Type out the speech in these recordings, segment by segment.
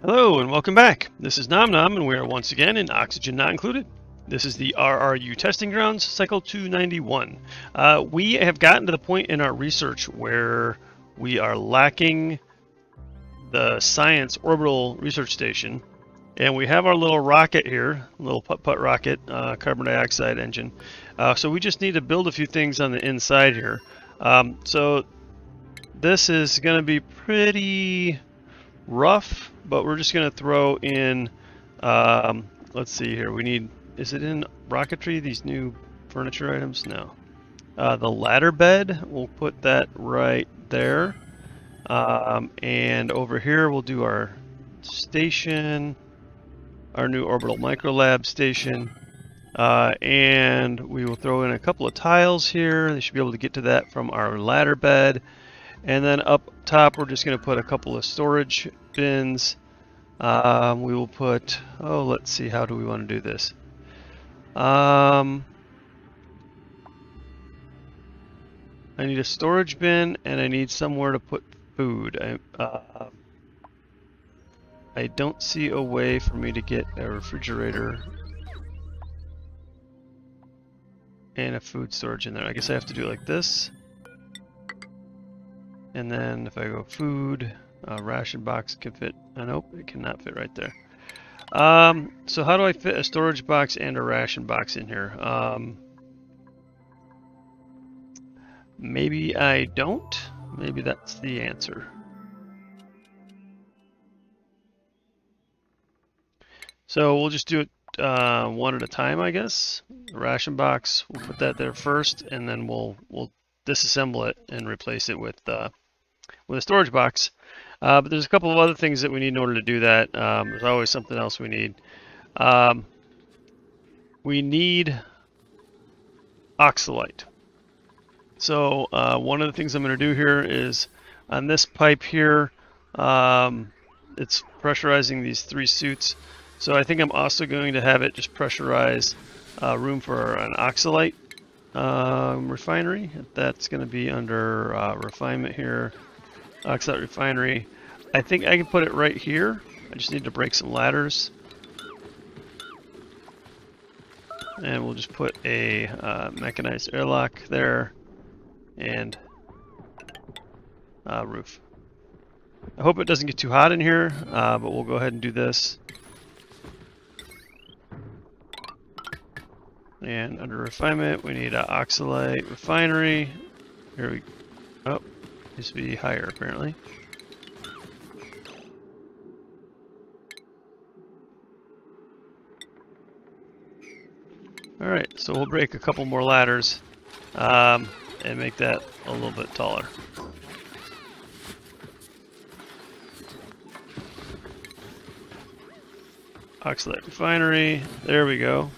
Hello and welcome back. This is Nom Nom and we are once again in Oxygen Not Included. This is the RRU Testing Grounds, Cycle 291. We have gotten to the point in our research where we are lacking the Science Orbital Research Station. And we have our little rocket here, little putt-putt rocket, carbon dioxide engine. So we just need to build a few things on the inside here. So this is going to be pretty rough, but we're just going to throw in, let's see here, we need, is it in Rocketry, these new furniture items? No. The ladder bed, we'll put that right there. And over here we'll do our station, our new orbital microlab station, and we will throw in a couple of tiles here. They should be able to get to that from our ladder bed. And then up top, we're just going to put a couple of storage bins. We will put, oh, let's see, how do we want to do this? I need a storage bin, and I need somewhere to put food. I don't see a way for me to get a refrigerator and a food storage in there. I guess I have to do it like this. And then if I go food, ration box can fit. Nope, it cannot fit right there. So how do I fit a storage box and a ration box in here? Maybe I don't. Maybe that's the answer. So we'll just do it one at a time, I guess. The ration box, we'll put that there first, and then we'll disassemble it and replace it with a storage box. But there's a couple of other things that we need in order to do that. There's always something else we need. We need oxalite. So one of the things I'm going to do here is on this pipe here, it's pressurizing these 3 suits. So I think I'm also going to have it just pressurize room for an oxalite refinery. That's going to be under refinement here. Oxalite Refinery. I think I can put it right here. I just need to break some ladders. And we'll just put a mechanized airlock there and roof. I hope it doesn't get too hot in here, but we'll go ahead and do this. And under refinement, we need an Oxalite Refinery. Here we go. Oh, needs to be higher apparently. Alright, so we'll break a couple more ladders and make that a little bit taller. Oxalite Refinery, there we go.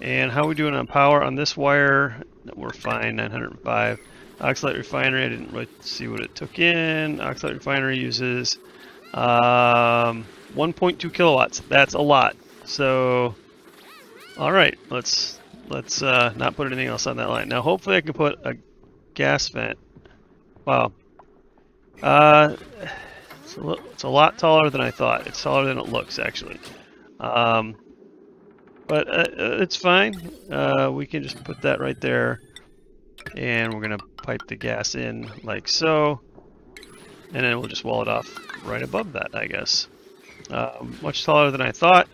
And how are we doing on power on this wire? We're fine, 905. Oxalite Refinery, I didn't really see what it took in. Oxalite Refinery uses 1.2 kilowatts. That's a lot. So, all right, let's not put anything else on that line. Now, hopefully, I can put a gas vent. Wow, it's a lot taller than I thought. It's taller than it looks, actually. But it's fine. We can just put that right there. And we're going to pipe the gas in like so. And then we'll just wall it off right above that, I guess. Much taller than I thought.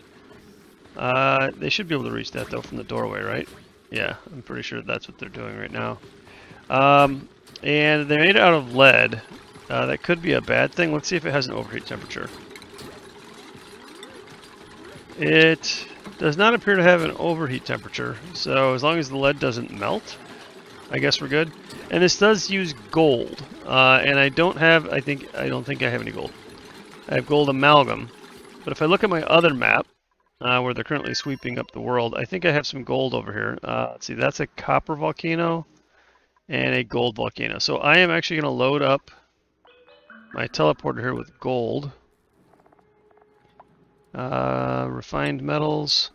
They should be able to reach that, though, from the doorway, right? Yeah, I'm pretty sure that's what they're doing right now. And they made it out of lead. That could be a bad thing. Let's see if it has an overheat temperature. It does not appear to have an overheat temperature, so as long as the lead doesn't melt, I guess we're good. And this does use gold, and I don't think I have any gold. I have gold amalgam, but if I look at my other map, where they're currently sweeping up the world, I think I have some gold over here. Let's see, that's a copper volcano and a gold volcano. So I am actually going to load up my teleporter here with gold. Refined metals,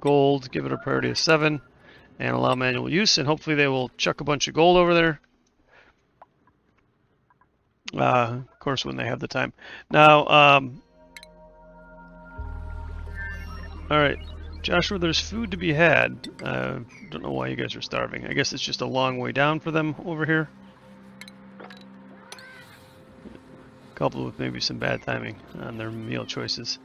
gold, give it a priority of 7, and allow manual use, and hopefully they will chuck a bunch of gold over there. Of course, when they have the time. Now, Alright, Joshua, there's food to be had. Don't know why you guys are starving. I guess it's just a long way down for them over here. Coupled with maybe some bad timing on their meal choices.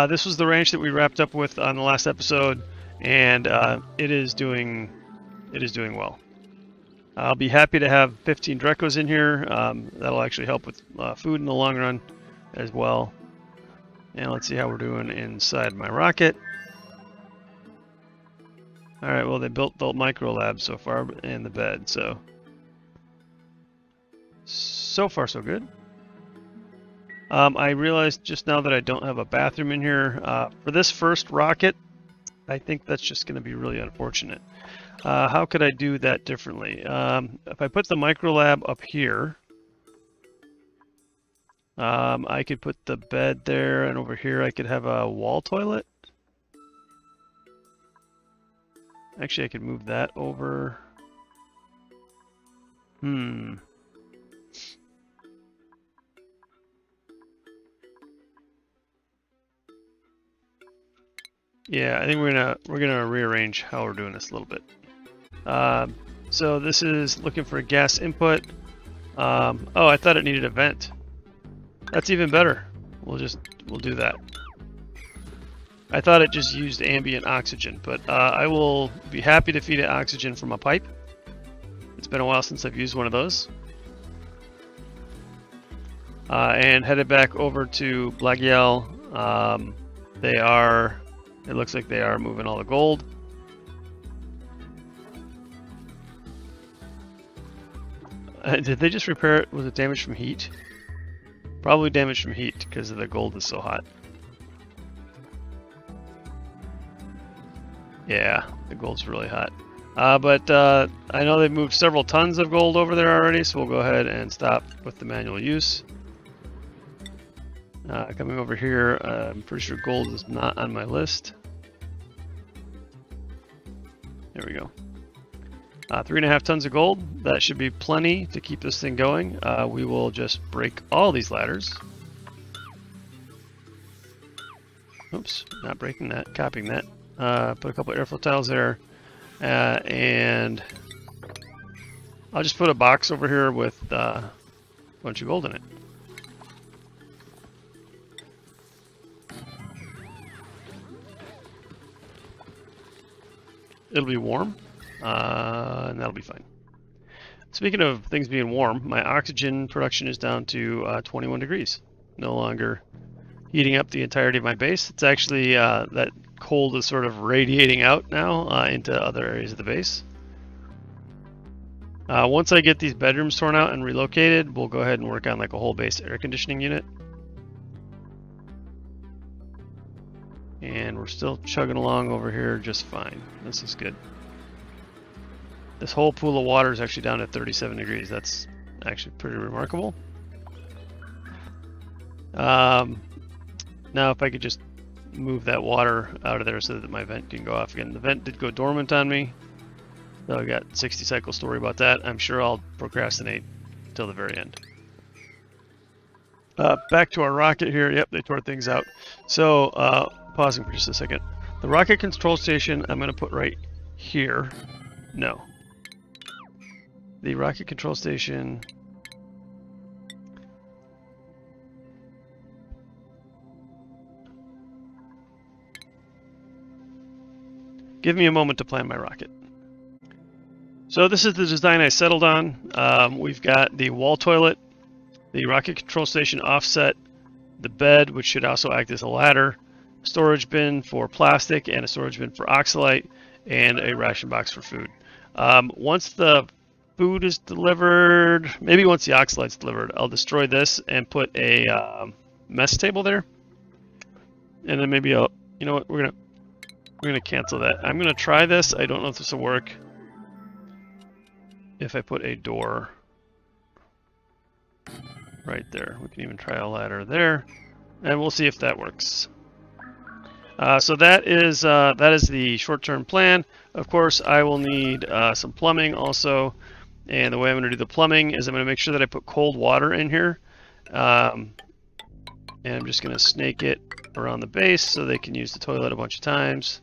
This was the ranch that we wrapped up with on the last episode, and it is doing well. I'll be happy to have 15 Drecos in here. That'll actually help with food in the long run as well. And let's see how we're doing inside my rocket. Alright, well, they built the micro lab so far and the bed, so far so good. I realized just now that I don't have a bathroom in here. For this first rocket, I think that's just going to be really unfortunate. How could I do that differently? If I put the micro lab up here, I could put the bed there, and over here I could have a wall toilet. Actually, I could move that over. Yeah, I think we're gonna rearrange how we're doing this a little bit. So this is looking for a gas input. Oh, I thought it needed a vent. That's even better. We'll do that. I thought it just used ambient oxygen, but I will be happy to feed it oxygen from a pipe. It's been a while since I've used one of those. And headed back over to Blagiel. It looks like they are moving all the gold. Did they just repair it? Was it damaged from heat? Probably damaged from heat because the gold is so hot. Yeah, the gold's really hot. But I know they've moved several tons of gold over there already, so we'll go ahead and stop with the manual use. Coming over here, I'm pretty sure gold is not on my list. There we go. 3.5 tons of gold. That should be plenty to keep this thing going. We will just break all these ladders. Oops, not breaking that, copying that. Put a couple airflow tiles there. And I'll just put a box over here with a bunch of gold in it. It'll be warm, and that'll be fine. Speaking of things being warm, my oxygen production is down to 21 degrees. No longer heating up the entirety of my base. It's actually, that cold is sort of radiating out now into other areas of the base. Once I get these bedrooms torn out and relocated, we'll go ahead and work on like a whole base air conditioning unit. And we're still chugging along over here just fine. This is good. This whole pool of water is actually down at 37 degrees. That's actually pretty remarkable. Now if I could just move that water out of there so that my vent can go off again. The vent did go dormant on me. So I got 60 cycles to worry about that. I'm sure I'll procrastinate till the very end. Back to our rocket here. Yep, they tore things out. So pausing for just a second. The rocket control station I'm going to put right here. No. The rocket control station. Give me a moment to plan my rocket. So this is the design I settled on. We've got the wall toilet, the rocket control station offset, the bed, which should also act as a ladder, storage bin for plastic and a storage bin for oxalite, and a ration box for food. Once the food is delivered, maybe once the oxalite's delivered, I'll destroy this and put a mess table there. And then maybe I'll, you know what, we're gonna cancel that. I'm gonna try this. I don't know if this will work. If I put a door right there, we can even try a ladder there, and we'll see if that works. So that is the short-term plan. Of course, I will need some plumbing also. And the way I'm going to do the plumbing is I'm going to make sure that I put cold water in here. And I'm just going to snake it around the base so they can use the toilet a bunch of times.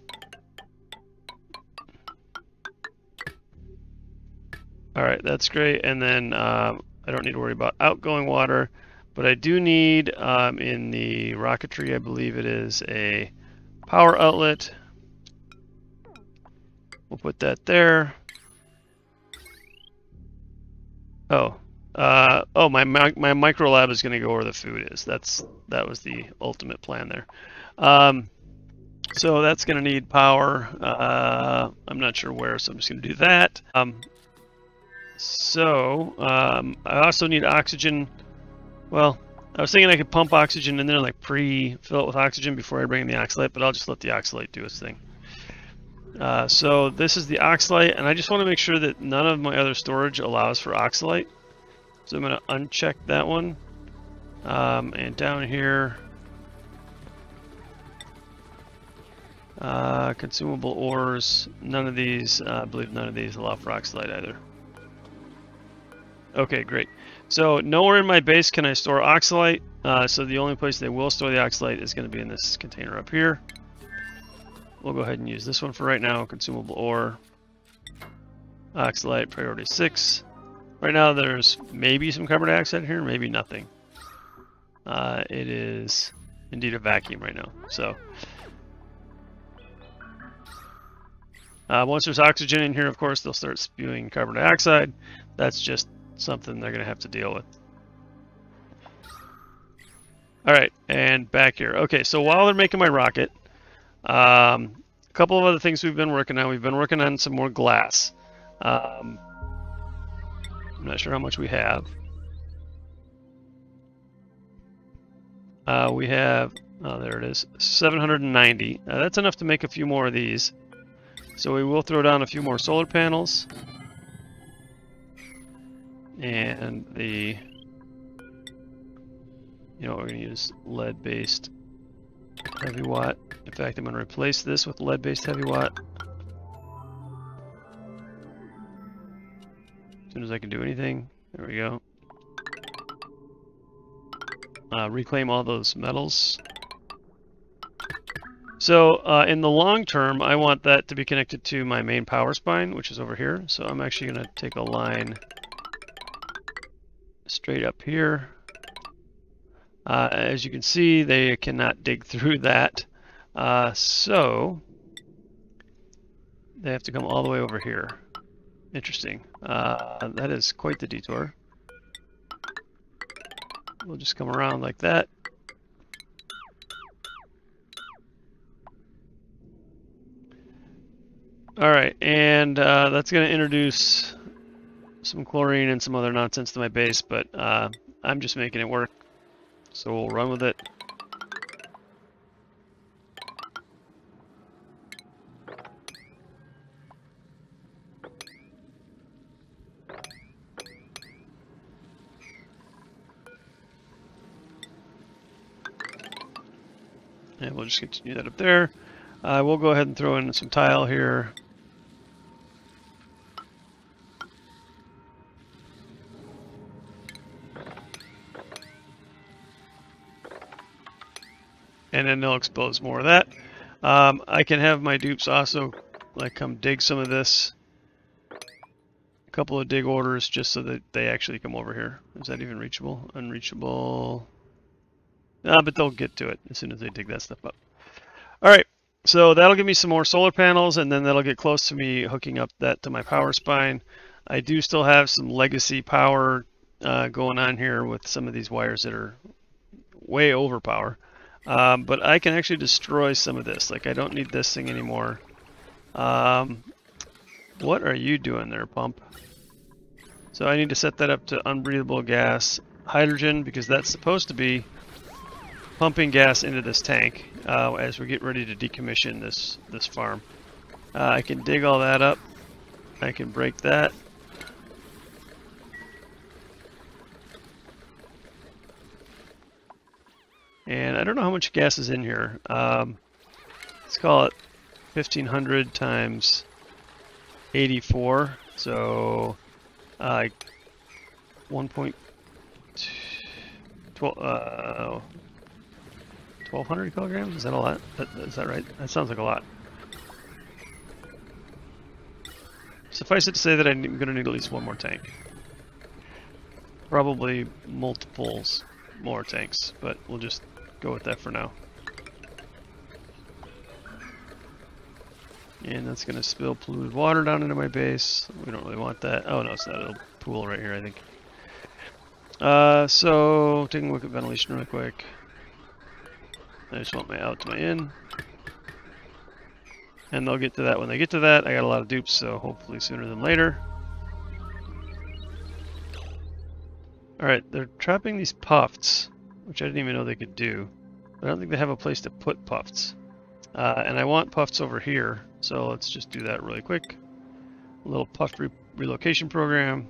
All right, that's great. And then I don't need to worry about outgoing water, but I do need in the Rocketry, I believe it is a power outlet. We'll put that there. Oh, my micro lab is going to go where the food is. That was the ultimate plan there. So that's going to need power. I'm not sure where, so I'm just going to do that. I also need oxygen. Well, I was thinking I could pump oxygen in there, like pre-fill it with oxygen before I bring in the oxalite, but I'll just let the oxalite do its thing. So this is the oxalite, and I just want to make sure that none of my other storage allows for oxalite. So I'm going to uncheck that one. And down here, consumable ores, none of these, I believe none of these allow for oxalite either. Okay, great. So nowhere in my base can I store oxalite, so the only place they will store the oxalite is going to be in this container up here. We'll go ahead and use this one for right now, consumable ore, oxalite, priority 6. Right now there's maybe some carbon dioxide here, maybe nothing. It is indeed a vacuum right now. So once there's oxygen in here, of course, they'll start spewing carbon dioxide. That's just something they're going to have to deal with. All right, and back here. Okay, so while they're making my rocket, a couple of other things we've been working on. We've been working on some more glass. I'm not sure how much we have. We have, oh, there it is, 790. That's enough to make a few more of these. So we will throw down a few more solar panels. And the, you know, we're going to use lead-based heavy watt. In fact, I'm going to replace this with lead-based heavy watt. As soon as I can do anything. There we go. Reclaim all those metals. So in the long term, I want that to be connected to my main power spine, which is over here. So I'm actually going to take a line straight up here. As you can see, they cannot dig through that. So they have to come all the way over here. Interesting. That is quite the detour. We'll just come around like that. Alright, and that's going to introduce some chlorine and some other nonsense to my base, but I'm just making it work. So we'll run with it. And we'll just continue that up there. We'll go ahead and throw in some tile here. And then they'll expose more of that. I can have my dupes also like come dig some of this. A couple of dig orders just so that they actually come over here. Is that even reachable? Unreachable. But they'll get to it as soon as they dig that stuff up. All right, so that'll give me some more solar panels, and then that'll get close to me hooking up that to my power spine. I do still have some legacy power going on here with some of these wires that are way over power. But I can actually destroy some of this. Like, I don't need this thing anymore. What are you doing there, pump? So I need to set that up to unbreathable gas hydrogen, because that's supposed to be pumping gas into this tank as we get ready to decommission this farm. I can dig all that up. I can break that. And I don't know how much gas is in here. Let's call it 1500 times 84. So 1,200 kilograms? Is that a lot? Is that right? That sounds like a lot. Suffice it to say that I'm going to need at least one more tank. Probably multiples more tanks, but we'll just go with that for now. And that's going to spill polluted water down into my base. We don't really want that. Oh no, it's not. It'll pool right here, I think. So taking a look at ventilation really quick. I just want my out to my in. And they'll get to that when they get to that. I got a lot of dupes, so hopefully sooner than later. Alright, they're trapping these puffs, which I didn't even know they could do. But I don't think they have a place to put puffs. And I want puffs over here, so let's just do that really quick. A little puff relocation program.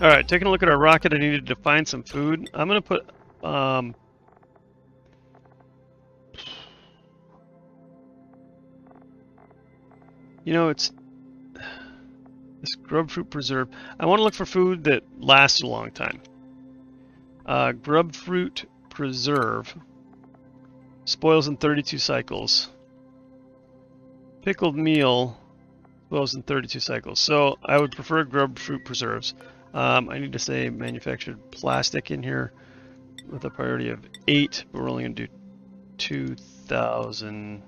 Alright, taking a look at our rocket, I needed to find some food. I'm going to put, you know, it's this grubfruit preserve. I want to look for food that lasts a long time. Grubfruit preserve spoils in 32 cycles. Pickled meal spoils in 32 cycles. So I would prefer grubfruit preserves. I need to say manufactured plastic in here with a priority of 8, but we're only going to do 2,000.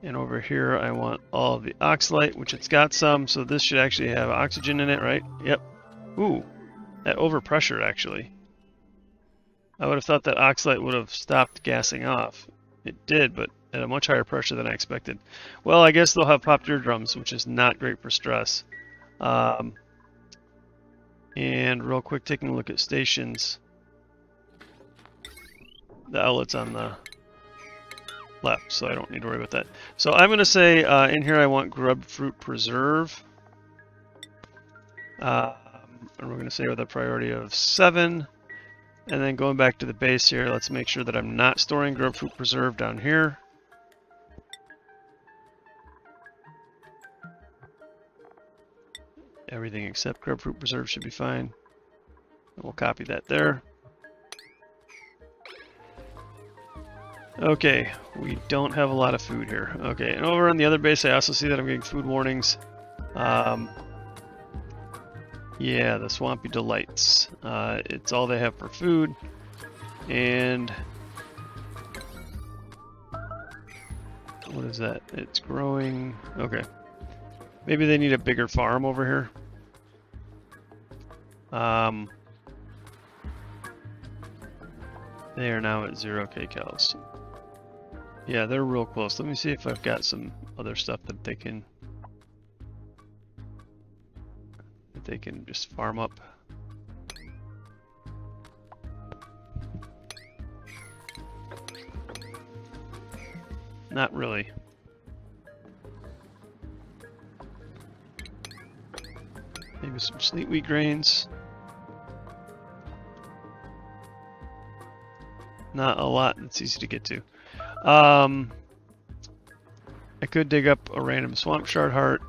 And over here I want all of the oxalite, which it's got some, so this should actually have oxygen in it, right? Yep. Ooh, that overpressure actually. I would have thought that oxalite would have stopped gassing off. It did, but at a much higher pressure than I expected. Well, I guess they'll have popped eardrums, which is not great for stress. And real quick, taking a look at stations. The outlet's on the left, so I don't need to worry about that. So I'm going to say in here I want grubfruit preserve. And we're going to say with a priority of 7. And then going back to the base here, let's make sure that I'm not storing grubfruit preserve down here. Everything except grubfruit preserve should be fine. And we'll copy that there. Okay, we don't have a lot of food here. Okay, and over on the other base I also see that I'm getting food warnings. Yeah, the Swampy Delights. It's all they have for food. And what is that? It's growing. Okay. Maybe they need a bigger farm over here. They are now at 0 kcals. Yeah, they're real close. Let me see if I've got some other stuff that they can just farm up. Not really. Maybe some sleet wheat grains. Not a lot that's easy to get to. I could dig up a random swamp shard heart.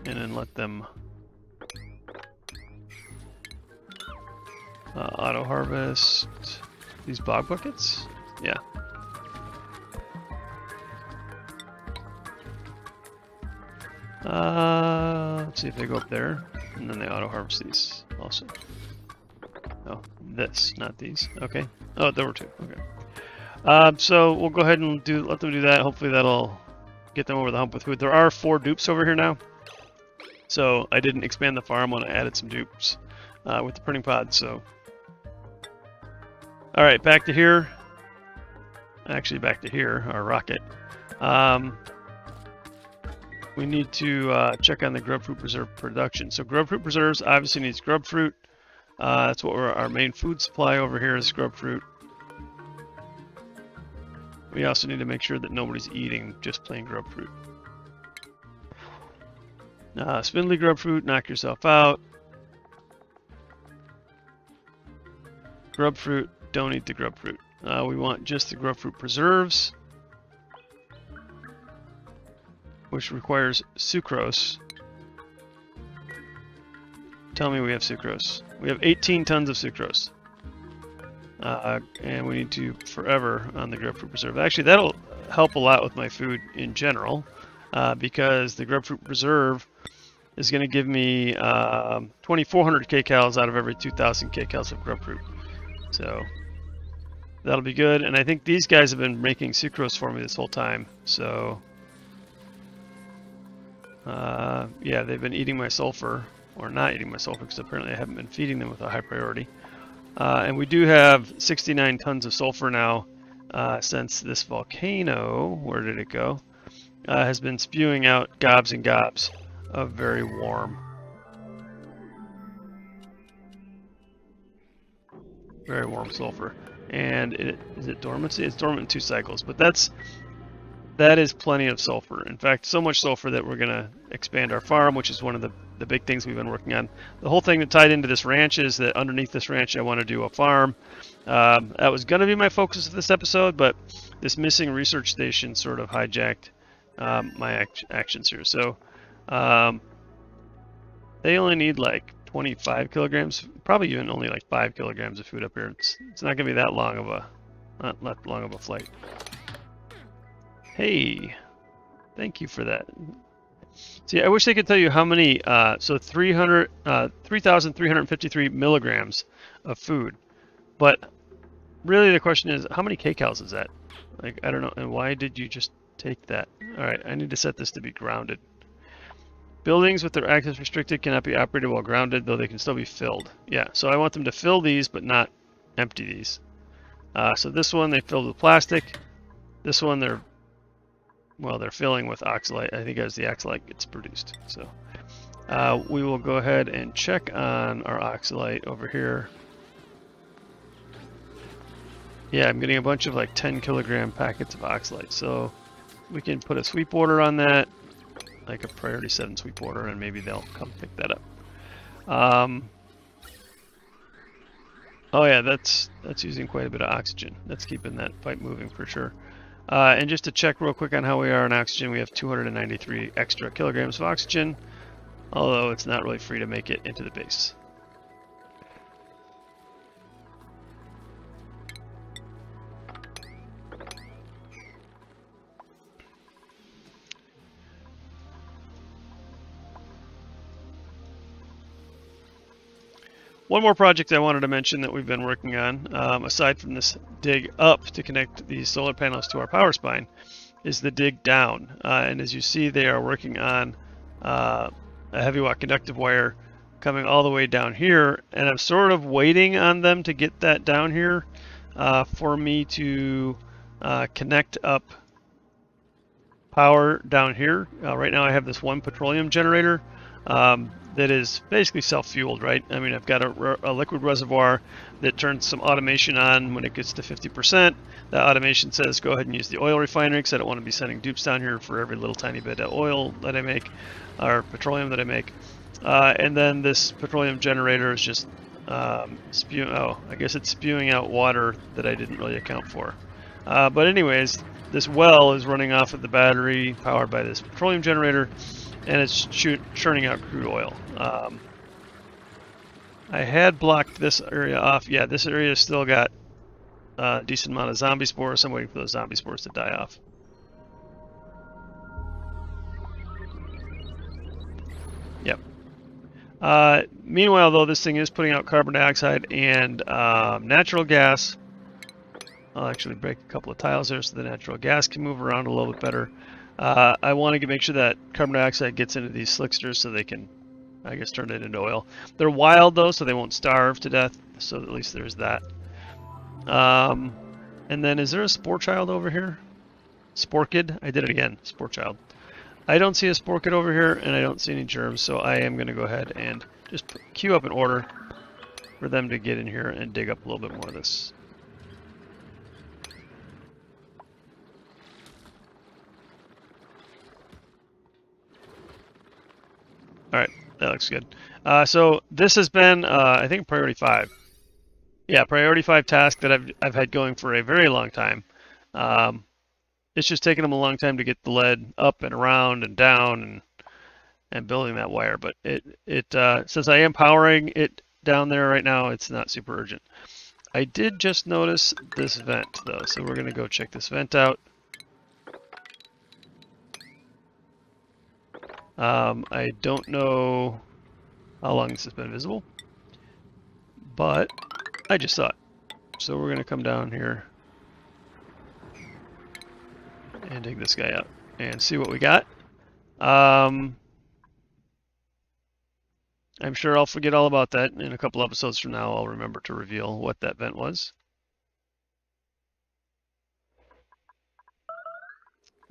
And then let them auto harvest these bog buckets. Yeah. Let's see if they go up there, and then they auto harvest these also. Oh, this, not these. Okay. Oh, there were 2. Okay. So we'll go ahead and let them do that. Hopefully that'll get them over the hump with food. There are 4 dupes over here now. So I didn't expand the farm when I added some dupes with the printing pod. So, all right, back to here. Actually, back to here, our rocket. we need to check on the grubfruit preserve production. So grubfruit preserves obviously needs grubfruit. That's what our main food supply over here is, grubfruit. We also need to make sure that nobody's eating just plain grubfruit. Spindly grubfruit, knock yourself out. Grubfruit, don't eat the grubfruit. We want just the grubfruit preserves, which requires sucrose. Tell me we have sucrose. We have 18 tons of sucrose. And we need to forever on the grubfruit preserve. Actually, that'll help a lot with my food in general, because the grubfruit preserve is going to give me 2,400 kcals out of every 2,000 kcals of grubfruit. So that'll be good. And I think these guys have been making sucrose for me this whole time. So yeah, they've been eating my sulfur, or not eating my sulfur, because apparently I haven't been feeding them with a high priority. And we do have 69 tons of sulfur now, since this volcano, where did it go, has been spewing out gobs and gobs of very warm sulfur. And is it dormancy? It's dormant in 2 cycles, but that is plenty of sulfur. In fact, so much sulfur that we're going to expand our farm, which is one of the big things we've been working on. The whole thing that tied into this ranch is that underneath this ranch I want to do a farm. That was going to be my focus of this episode, but this missing research station sort of hijacked my actions here. So they only need like 25 kilograms, probably even only like 5 kilograms of food up here. It's not going to be that long of a flight. Hey, thank you for that. See, I wish I could tell you how many, so 3,353 milligrams of food. But really the question is, how many kcals is that? Like, I don't know. And why did you just take that? All right, I need to set this to be grounded. Buildings with their access restricted cannot be operated while grounded, though they can still be filled. Yeah, so I want them to fill these, but not empty these. So this one they filled with plastic. This one they're filling with oxalite. I think as the oxalite gets produced. So we will go ahead and check on our oxalite over here. Yeah, I'm getting a bunch of like 10 kilogram packets of oxalite. So we can put a sweep order on that, like a priority 7 sweep order, and maybe they'll come pick that up. Oh yeah, that's using quite a bit of oxygen. That's keeping that pipe moving for sure. And just to check real quick on how we are on oxygen, we have 293 extra kilograms of oxygen, although it's not really free to make it into the base. One more project I wanted to mention that we've been working on, aside from this dig up to connect these solar panels to our power spine, is the dig down. And as you see, they are working on a heavy watt conductive wire coming all the way down here. And I'm sort of waiting on them to get that down here for me to connect up power down here. Right now I have this one petroleum generator that is basically self-fueled, right? I mean, I've got a liquid reservoir that turns some automation on when it gets to 50%. That automation says go ahead and use the oil refinery, because I don't want to be sending dupes down here for every little tiny bit of oil that I make, or petroleum that I make. And then this petroleum generator is just spewing, oh, I guess it's spewing out water that I didn't really account for. But anyways, this well is running off of the battery powered by this petroleum generator, and it's churning out crude oil. I had blocked this area off. Yeah, this area has still got a decent amount of zombie spores. I'm waiting for those zombie spores to die off. Yep. Meanwhile, though, this thing is putting out carbon dioxide and natural gas. I'll actually break a couple of tiles there so the natural gas can move around a little bit better. I want to make sure that carbon dioxide gets into these slicksters so they can, I guess, turn it into oil. They're wild, though, so they won't starve to death, so at least there's that. And then, is there a spore child over here? Spore kid? I did it again. Spore child. I don't see a spore kit over here, and I don't see any germs, so I am going to go ahead and just queue up an order for them to get in here and dig up a little bit more of this. Alright, that looks good. So this has been, I think, priority 5. Yeah, priority 5 task that I've had going for a very long time. It's just taken them a long time to get the lead up and around and down and building that wire. But since I am powering it down there right now, it's not super urgent. I did just notice this vent though, so we're gonna go check this vent out. I don't know how long this has been visible, but I just saw it. So we're gonna come down here and dig this guy out and see what we got. I'm sure I'll forget all about that. In a couple episodes from now, I'll remember to reveal what that vent was.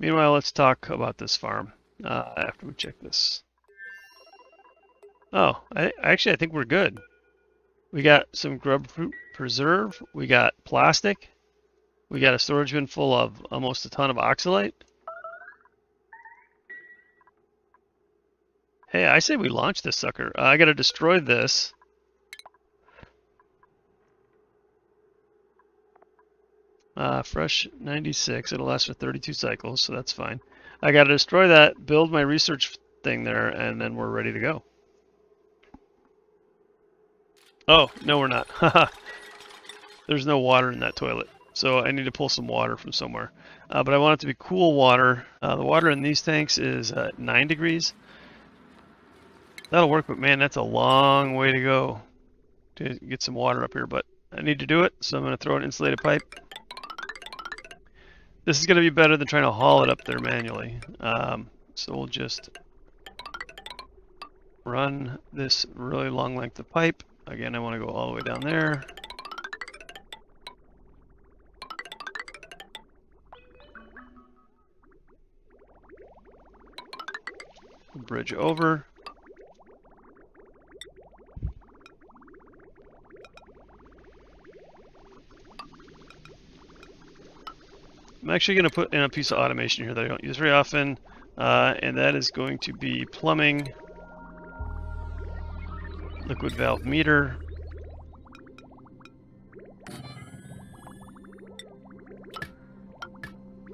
Meanwhile, let's talk about this farm after we check this. Oh, I think we're good. We got some grubfruit preserve. We got plastic. We got a storage bin full of almost a ton of oxalite. Hey, I say we launch this sucker. I gotta destroy this. Fresh 96. It'll last for 32 cycles, so that's fine. I gotta destroy that, build my research thing there, and then we're ready to go. Oh, no we're not. There's no water in that toilet. So I need to pull some water from somewhere. But I want it to be cool water. The water in these tanks is 9 degrees. That'll work, but man, that's a long way to go to get some water up here. But I need to do it, so I'm going to throw an insulated pipe. This is going to be better than trying to haul it up there manually. So we'll just run this really long length of pipe. Again, I want to go all the way down there. Bridge over. I'm actually going to put in a piece of automation here that I don't use very often, and that is going to be plumbing, liquid valve meter,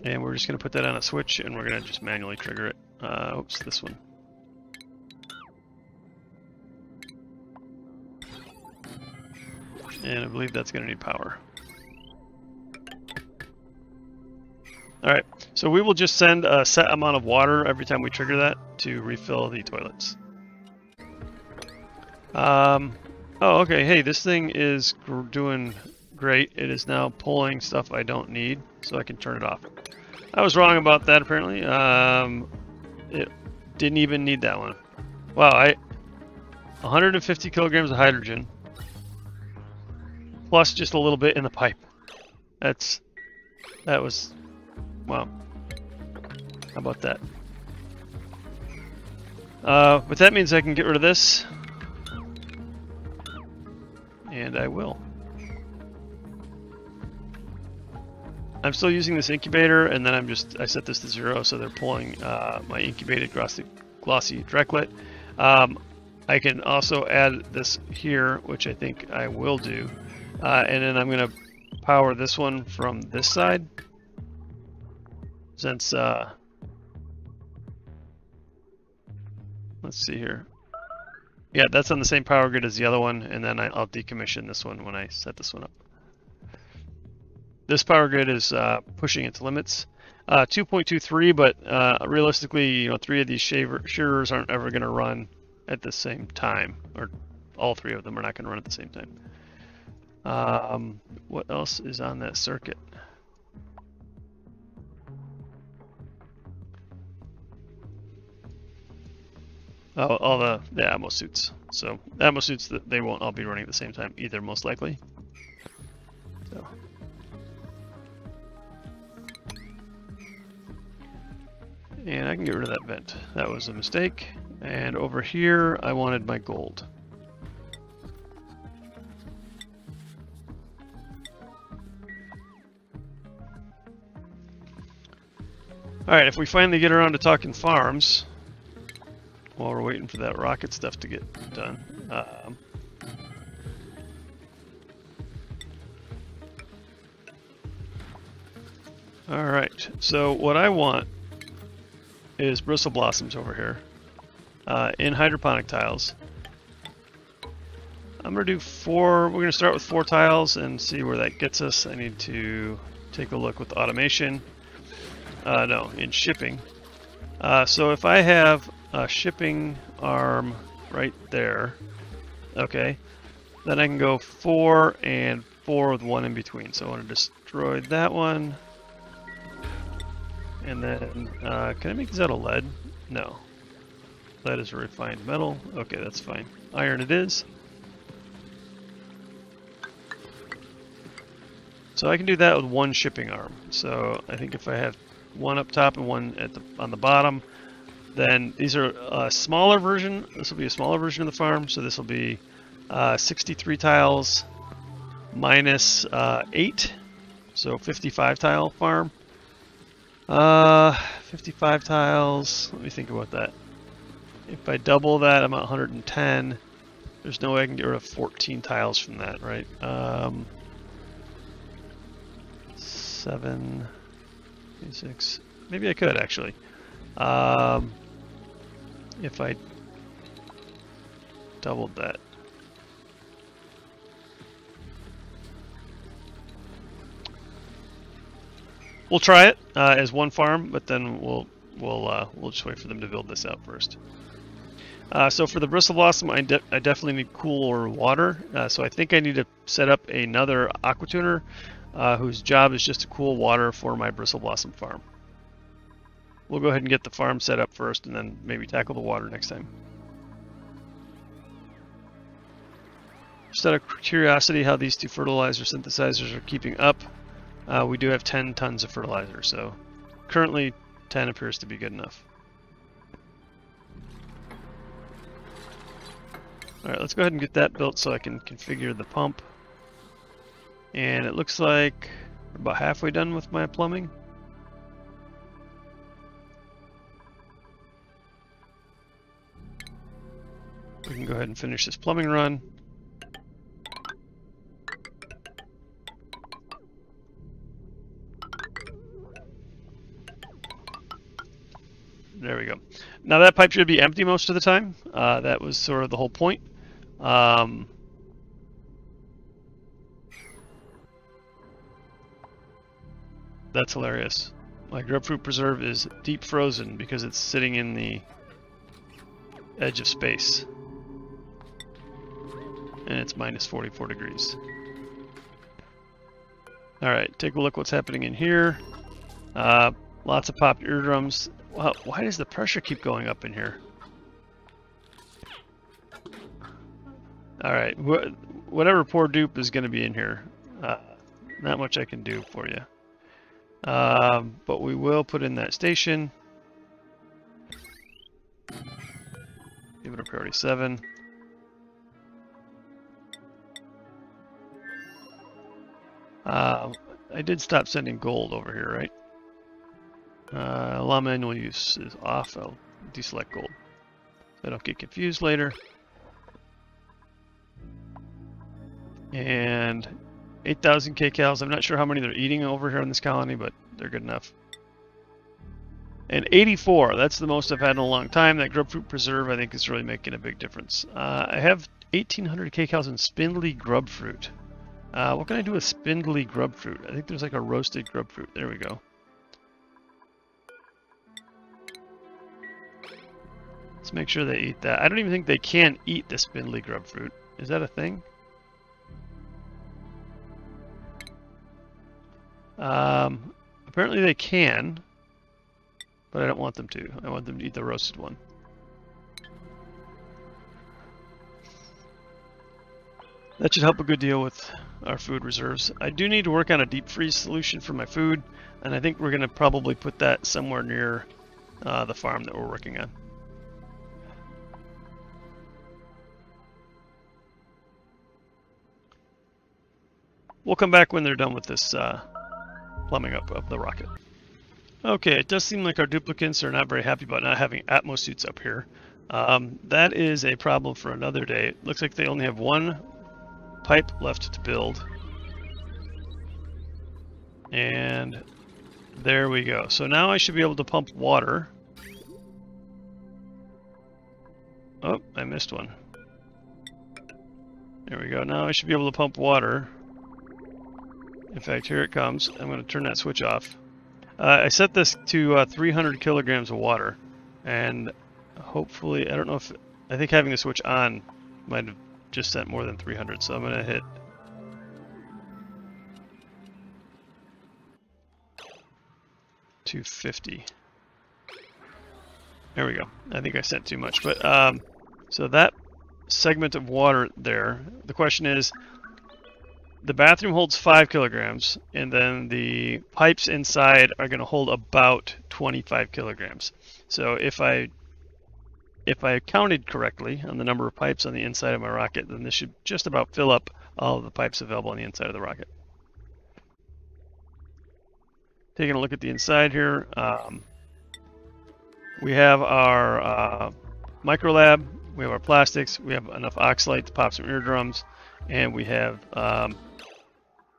and we're just going to put that on a switch, and we're going to just manually trigger it. Oops, this one. And I believe that's going to need power. Alright, so we will just send a set amount of water every time we trigger that to refill the toilets. Oh, okay, hey, this thing is doing great. It is now pulling stuff I don't need, so I can turn it off. I was wrong about that, apparently. It didn't even need that one. Wow, 150 kilograms of hydrogen, plus just a little bit in the pipe. That was... Wow. How about that? But that means I can get rid of this. And I will. I'm still using this incubator, and then I set this to 0, so they're pulling my incubated glossy directlet. I can also add this here, which I think I will do. And then I'm going to power this one from this side. Since, let's see here. Yeah, that's on the same power grid as the other one, and then I'll decommission this one when I set this one up. This power grid is pushing its limits. 2.23, but realistically, 3 of these shearers aren't ever going to run at the same time, or all 3 of them are not going to run at the same time. What else is on that circuit? Oh, all the ammo suits. So the ammo suits, they won't all be running at the same time either, most likely. So. And I can get rid of that vent. That was a mistake. And over here, I wanted my gold. Alright, if we finally get around to talking farms, while we're waiting for that rocket stuff to get done. Alright, so what I want is bristle blossoms over here in hydroponic tiles. I'm going to do 4, we're going to start with 4 tiles and see where that gets us. I need to take a look with automation. No, in shipping. So if I have a shipping arm right there, okay, then I can go 4 and 4 with 1 in between. So I want to destroy that one. And then, can I make this out of lead? No. Lead is a refined metal. Okay, that's fine. Iron it is. So I can do that with 1 shipping arm. So I think if I have 1 up top and 1 on the bottom, then these are a smaller version. This will be a smaller version of the farm. So this will be 63 tiles minus 8. So 55 tile farm. 55 tiles. Let me think about that. If I double that, I'm at 110. There's no way I can get rid of 14 tiles from that, right? 7, 6. Maybe I could actually. If I doubled that. We'll try it as 1 farm, but then we'll just wait for them to build this out first. So for the bristle blossom, I definitely need cooler water. So I think I need to set up another aqua tuner whose job is just to cool water for my bristle blossom farm. We'll go ahead and get the farm set up first, and then maybe tackle the water next time. Just out of curiosity, how these 2 fertilizer synthesizers are keeping up. We do have 10 tons of fertilizer, so currently 10 appears to be good enough. Alright, let's go ahead and get that built so I can configure the pump. And it looks like we're about halfway done with my plumbing. We can go ahead and finish this plumbing run. There we go. Now that pipe should be empty most of the time. That was sort of the whole point. That's hilarious. My grubfruit preserve is deep frozen because it's sitting in the edge of space. And it's minus 44 degrees. Alright, take a look what's happening in here. Lots of popped eardrums. Wow, why does the pressure keep going up in here? Alright, whatever poor dupe is going to be in here. Not much I can do for you. But we will put in that station. Give it a priority 7. I did stop sending gold over here, right? Allow manual use is off. I'll deselect gold so I don't get confused later. And 8,000 kcals. I'm not sure how many they're eating over here in this colony, but they're good enough. And 84. That's the most I've had in a long time. That grubfruit preserve, I think, is really making a big difference. I have 1,800 kcals in spindly grubfruit. What can I do with spindly grubfruit? I think there's like a roasted grubfruit. There we go. Let's make sure they eat that. I don't even think they can eat the spindly grubfruit. Is that a thing? Apparently they can, but I don't want them to. I want them to eat the roasted one. That should help a good deal with our food reserves. I do need to work on a deep freeze solution for my food, and I think we're going to probably put that somewhere near the farm that we're working on. We'll come back when they're done with this plumbing up of the rocket. Okay, it does seem like our duplicants are not very happy about not having Atmos suits up here. That is a problem for another day. It looks like they only have one pipe left to build. And there we go. So now I should be able to pump water. Oh, I missed one. There we go. Now I should be able to pump water. In fact, here it comes. I'm going to turn that switch off. I set this to 300 kilograms of water, and hopefully, I don't know if, I think having the switch on might have just sent more than 300, so I'm going to hit 250. There we go. I think I sent too much, but so that segment of water there, the question is, the bathroom holds 5 kilograms, and then the pipes inside are going to hold about 25 kilograms. So if I counted correctly on the number of pipes on the inside of my rocket, then this should just about fill up all of the pipes available on the inside of the rocket. Taking a look at the inside here, we have our micro lab, we have our plastics, we have enough oxalite to pop some eardrums, and we have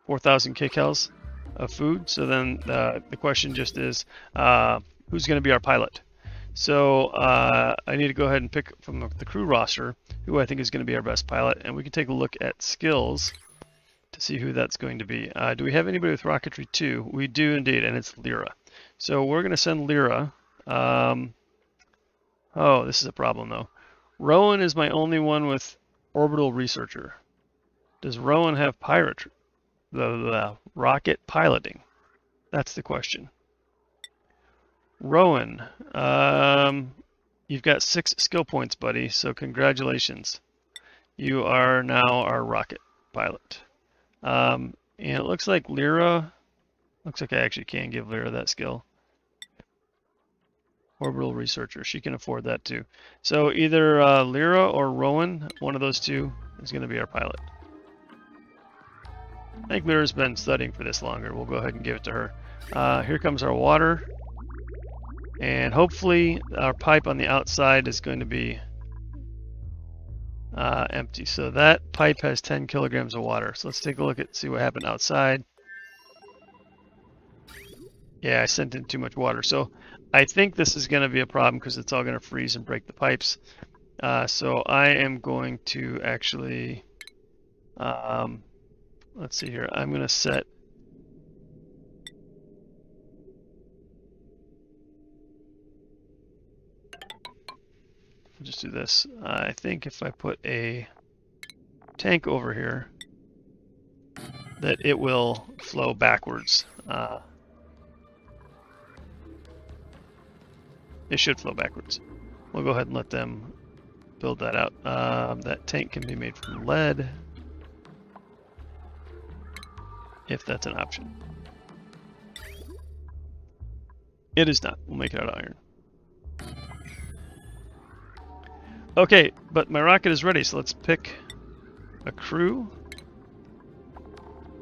4,000 kcals of food. So then the question just is, who's going to be our pilot? So I need to go ahead and pick from the crew roster who I think is going to be our best pilot, and we can take a look at skills to see who that's going to be. Do we have anybody with Rocketry 2? We do indeed, and it's Lyra. So we're going to send Lyra. Oh, this is a problem though. Rowan is my only one with orbital researcher. Does Rowan have the rocket piloting? That's the question. Rowan, you've got 6 skill points, buddy, so congratulations. You are now our rocket pilot. And it looks like Lyra, looks like I actually can give Lyra that skill. Orbital researcher, she can afford that too. So either Lyra or Rowan, one of those two is going to be our pilot. I think Lyra's been studying for this longer. We'll go ahead and give it to her. Here comes our water. And hopefully our pipe on the outside is going to be empty. So that pipe has 10 kilograms of water. So let's take a look at see what happened outside. Yeah, I sent in too much water. So I think this is going to be a problem because it's all going to freeze and break the pipes. So I am going to actually... let's see here. I'm going to set just do this. I think if I put a tank over here, that it will flow backwards. It should flow backwards. We'll go ahead and let them build that out. That tank can be made from lead, if that's an option. It is not. We'll make it out of iron. Okay, but my rocket is ready, so let's pick a crew.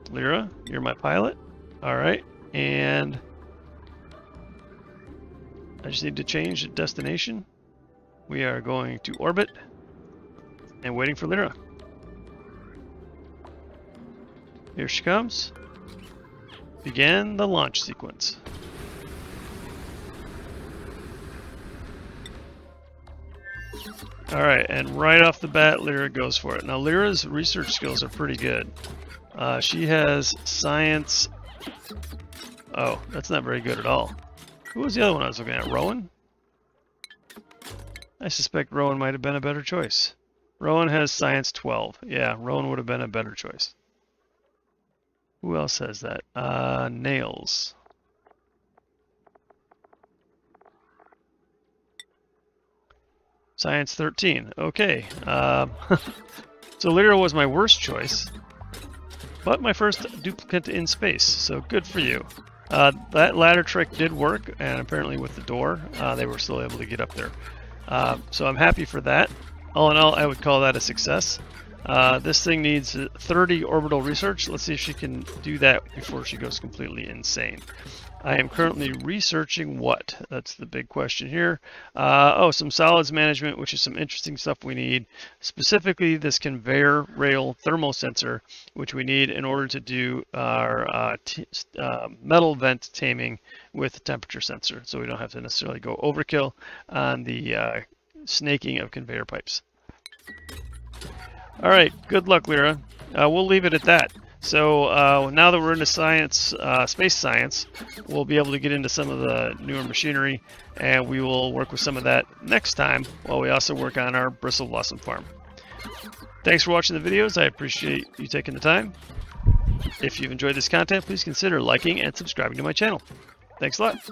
Lyra, you're my pilot. Alright, and I just need to change the destination. We are going to orbit and waiting for Lyra. Here she comes. Begin the launch sequence. Alright, and right off the bat, Lyra goes for it. Now, Lyra's research skills are pretty good. She has science... Oh, that's not very good at all. Who was the other one I was looking at? Rowan? I suspect Rowan might have been a better choice. Rowan has science 12. Yeah, Rowan would have been a better choice. Who else has that? Nails. Science 13. Okay. So Lyra was my worst choice, but my first duplicate in space, so good for you. That ladder trick did work, and apparently with the door, they were still able to get up there. So I'm happy for that. All in all, I would call that a success. This thing needs 30 orbital research. Let's see if she can do that before she goes completely insane. I am currently researching what? That's the big question here. Oh, some solids management, which is some interesting stuff we need. Specifically, this conveyor rail thermal sensor, which we need in order to do our metal vent taming with the temperature sensor, so we don't have to necessarily go overkill on the snaking of conveyor pipes. All right, good luck, Lyra. We'll leave it at that. So now that we're into science, space science, we'll be able to get into some of the newer machinery, and we will work with some of that next time while we also work on our bristle blossom farm. Thanks for watching the videos. I appreciate you taking the time. If you've enjoyed this content, please consider liking and subscribing to my channel. Thanks a lot.